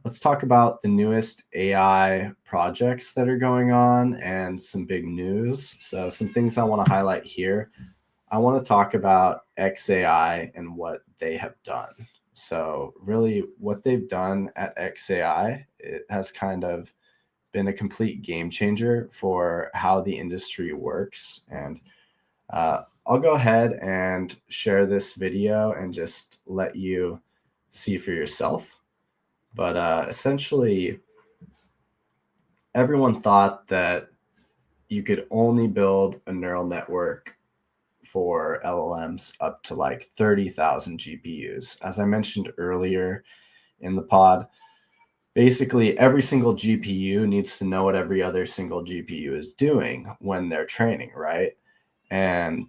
let's talk about the newest AI projects that are going on and some big news. So some things I want to highlight here. I want to talk about XAI and what they have done. So really what they've done at XAI, it has kind of been a complete game changer for how the industry works. And I'll go ahead and share this video and just let you see for yourself. But essentially, everyone thought that you could only build a neural network for LLMs up to like 30,000 GPUs. As I mentioned earlier in the pod, basically every single GPU needs to know what every other single GPU is doing when they're training, right? And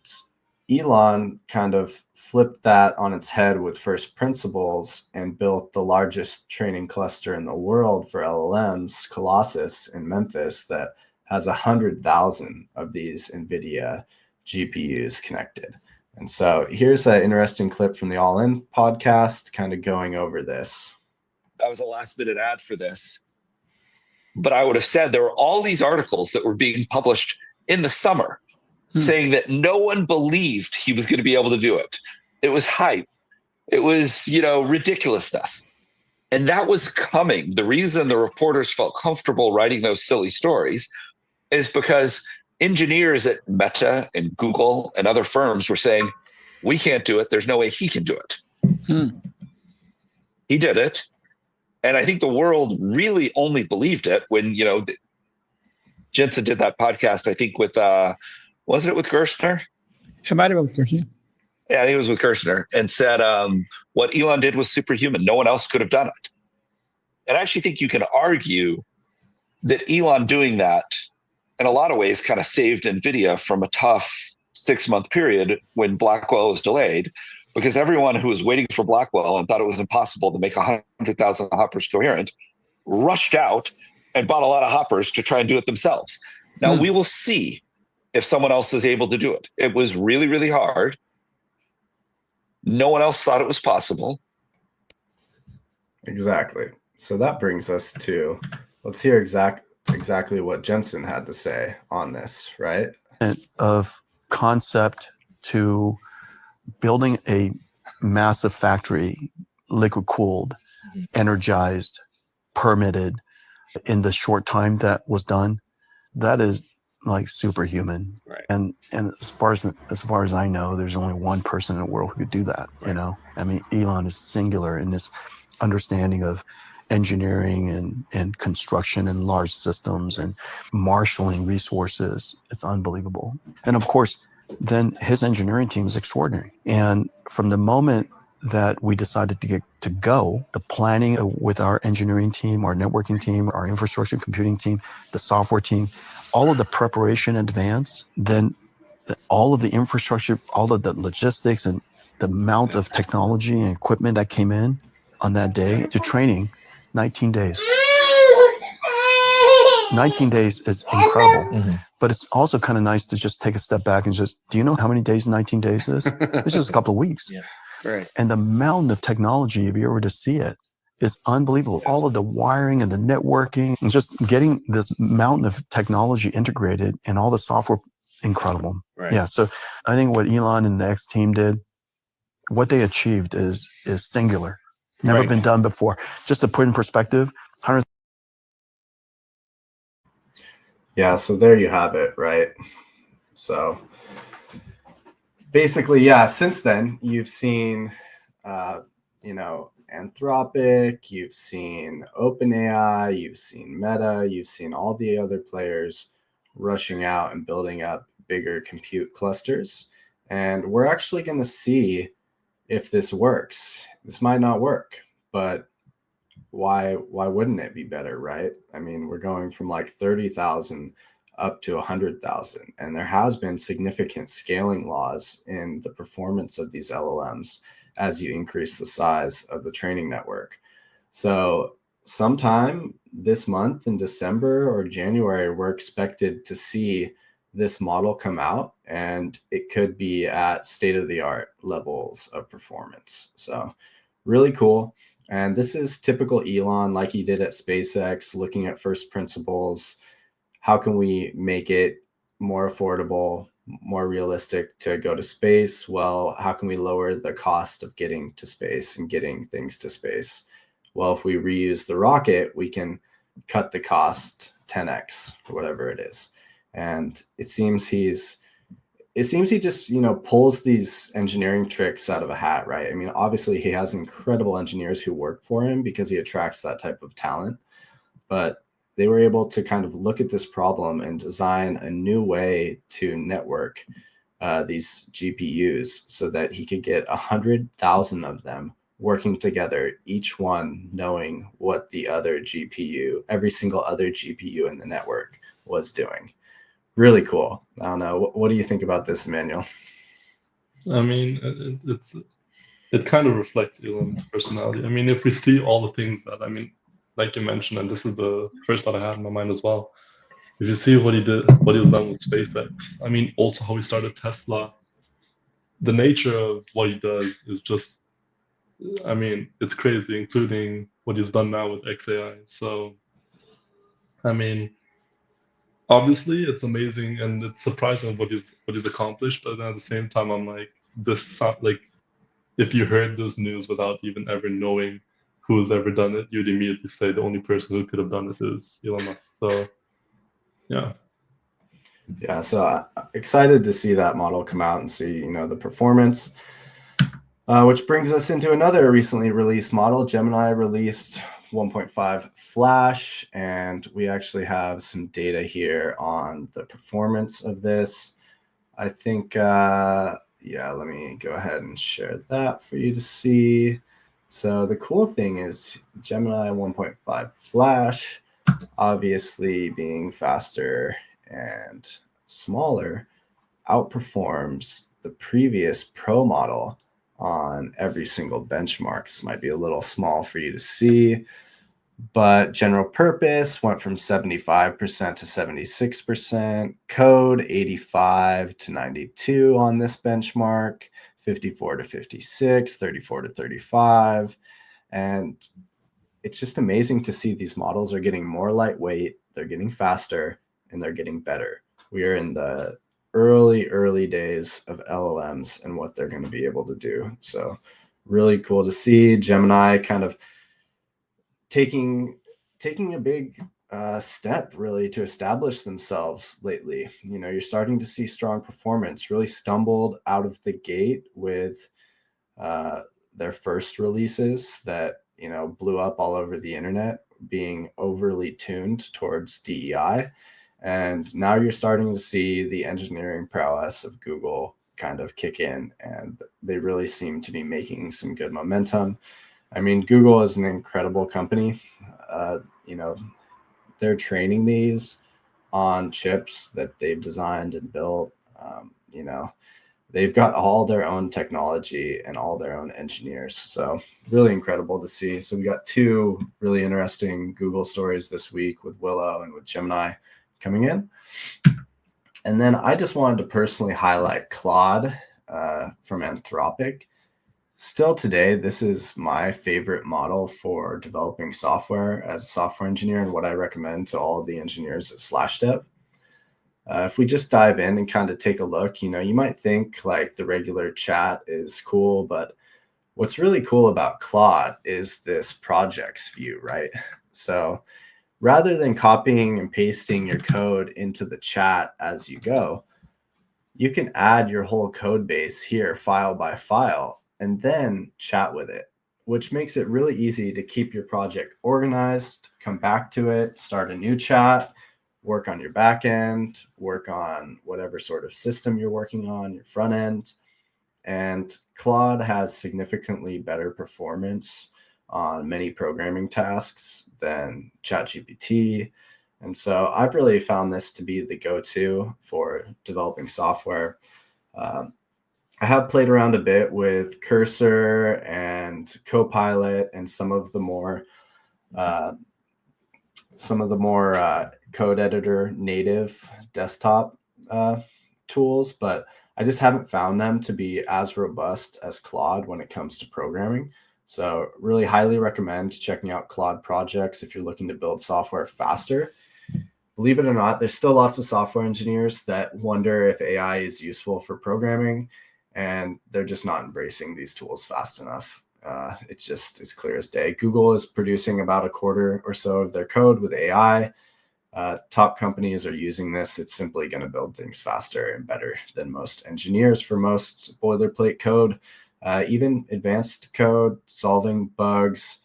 Elon kind of flipped that on its head with first principles and built the largest training cluster in the world for LLMs, Colossus in Memphis, that has 100,000 of these NVIDIA GPUs connected. And so here's an interesting clip from the All In podcast kind of going over this. I was a last minute ad for this, but I would have said there were all these articles that were being published in the summer saying that no one believed he was going to be able to do it. It was hype. It was, ridiculousness. And that was coming. The reason the reporters felt comfortable writing those silly stories is because engineers at Meta and Google and other firms were saying, we can't do it. There's no way he can do it. He did it. And I think the world really only believed it when, Jensen did that podcast, I think with, wasn't it with Gerstner? It might have been with Gerstner. Yeah, I think it was with Gerstner, and said what Elon did was superhuman. No one else could have done it. And I actually think you can argue that Elon doing that in a lot of ways kind of saved NVIDIA from a tough 6-month period when Blackwell was delayed, because everyone who was waiting for Blackwell and thought it was impossible to make 100,000 hoppers coherent rushed out and bought a lot of hoppers to try and do it themselves. Now we will see if someone else is able to do it. It was really, really hard. No one else thought it was possible. Exactly. So that brings us to, let's hear exactly what Jensen had to say on this, right? Of concept to building a massive factory, liquid cooled, energized, permitted in the short time that was done, that is like superhuman. Right. And as far as I know, there's only one person in the world who could do that. Right. I mean, Elon is singular in this understanding of engineering and construction and large systems and marshaling resources. It's unbelievable. And of course, then his engineering team is extraordinary. And from the moment that we decided to go, the planning with our engineering team, our networking team, our infrastructure computing team, the software team, all of the preparation in advance, then all of the infrastructure, all of the logistics and the amount of technology and equipment that came in on that day to training, 19 days. 19 days is incredible, but it's also kind of nice to just take a step back and just, do you know how many days 19 days is? It's just a couple of weeks. Yeah, right. And the mountain of technology, if you were to see it, is unbelievable. All of the wiring and the networking and just getting this mountain of technology integrated and all the software, incredible. Right. Yeah. So I think what Elon and the X team did, what they achieved is singular. Never been done before. Just to put in perspective, 100. Yeah, so there you have it, right? So basically, yeah, since then, you've seen, Anthropic, you've seen OpenAI, you've seen Meta, you've seen all the other players rushing out and building up bigger compute clusters. And we're actually going to see if this works. This might not work, but why wouldn't it be better, right? I mean, we're going from like 30,000 up to 100,000, and there has been significant scaling laws in the performance of these LLMs as you increase the size of the training network. So sometime this month in December or January, we're expected to see this model come out, and it could be at state-of-the-art levels of performance. So really cool. And this is typical Elon, like he did at SpaceX, looking at first principles. How can we make it more affordable, more realistic to go to space? Well, how can we lower the cost of getting to space and getting things to space? Well, if we reuse the rocket, we can cut the cost 10x or whatever it is. And it seems he just, pulls these engineering tricks out of a hat, right? I mean, obviously he has incredible engineers who work for him because he attracts that type of talent, but they were able to kind of look at this problem and design a new way to network these GPUs so that he could get 100,000 of them working together, each one knowing what the other GPU, every single other GPU in the network was doing. Really cool. I don't know. What do you think about this, Emmanuel? I mean, it kind of reflects Elon's personality. I mean, if we see all the things that, I mean, like you mentioned, and this is the first thought I had in my mind as well. If you see what he did, what he was done with SpaceX, I mean, also how he started Tesla, the nature of what he does is just, I mean, it's crazy, including what he's done now with XAI. So, I mean, obviously it's amazing and it's surprising what he's accomplished, but then at the same time, I'm like, like if you heard this news without even ever knowing who's ever done it, you'd immediately say the only person who could have done it is Elon Musk. So, yeah. Yeah, so I'm excited to see that model come out and see, the performance. Which brings us into another recently released model. Gemini released 1.5 Flash, and we actually have some data here on the performance of this. I think, let me go ahead and share that for you to see. So the cool thing is Gemini 1.5 Flash, obviously being faster and smaller, outperforms the previous Pro model on every single benchmark. This might be a little small for you to see, but general purpose went from 75% to 76%, code 85 to 92 on this benchmark, 54 to 56, 34 to 35. And it's just amazing to see these models are getting more lightweight, they're getting faster, and they're getting better. We are in the early days of LLMs and what they're going to be able to do. So really cool to see Gemini kind of taking a big step really to establish themselves lately. You're starting to see strong performance. Really stumbled out of the gate with their first releases that blew up all over the internet, being overly tuned towards DEI. And now you're starting to see the engineering prowess of Google kind of kick in, and they really seem to be making some good momentum. I mean, Google is an incredible company. They're training these on chips that they've designed and built. They've got all their own technology and all their own engineers. So really incredible to see. So we got two really interesting Google stories this week with Willow and with Gemini coming in. And then I just wanted to personally highlight Claude from Anthropic. Still today, this is my favorite model for developing software as a software engineer, and what I recommend to all of the engineers at SlashDev. If we just dive in and kind of take a look, you might think like the regular chat is cool, but what's really cool about Claude is this projects view, right? So rather than copying and pasting your code into the chat as you go, you can add your whole code base here, file by file, and then chat with it, which makes it really easy to keep your project organized, come back to it, start a new chat, work on your back end, work on whatever sort of system you're working on, your front end. And Claude has significantly better performance on many programming tasks than ChatGPT. And so I've really found this to be the go-to for developing software. I have played around a bit with Cursor and Copilot and some of the more code editor native desktop tools, but I just haven't found them to be as robust as Claude when it comes to programming. So really highly recommend checking out Claude projects if you're looking to build software faster. Believe it or not, there's still lots of software engineers that wonder if AI is useful for programming, and they're just not embracing these tools fast enough. It's clear as day. Google is producing about a quarter or so of their code with AI. Top companies are using this. It's simply going to build things faster and better than most engineers for most boilerplate code. Even advanced code, solving bugs,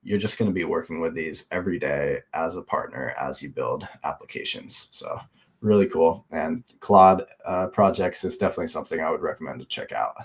you're just going to be working with these every day as a partner as you build applications. So really cool. And Claude projects is definitely something I would recommend to check out.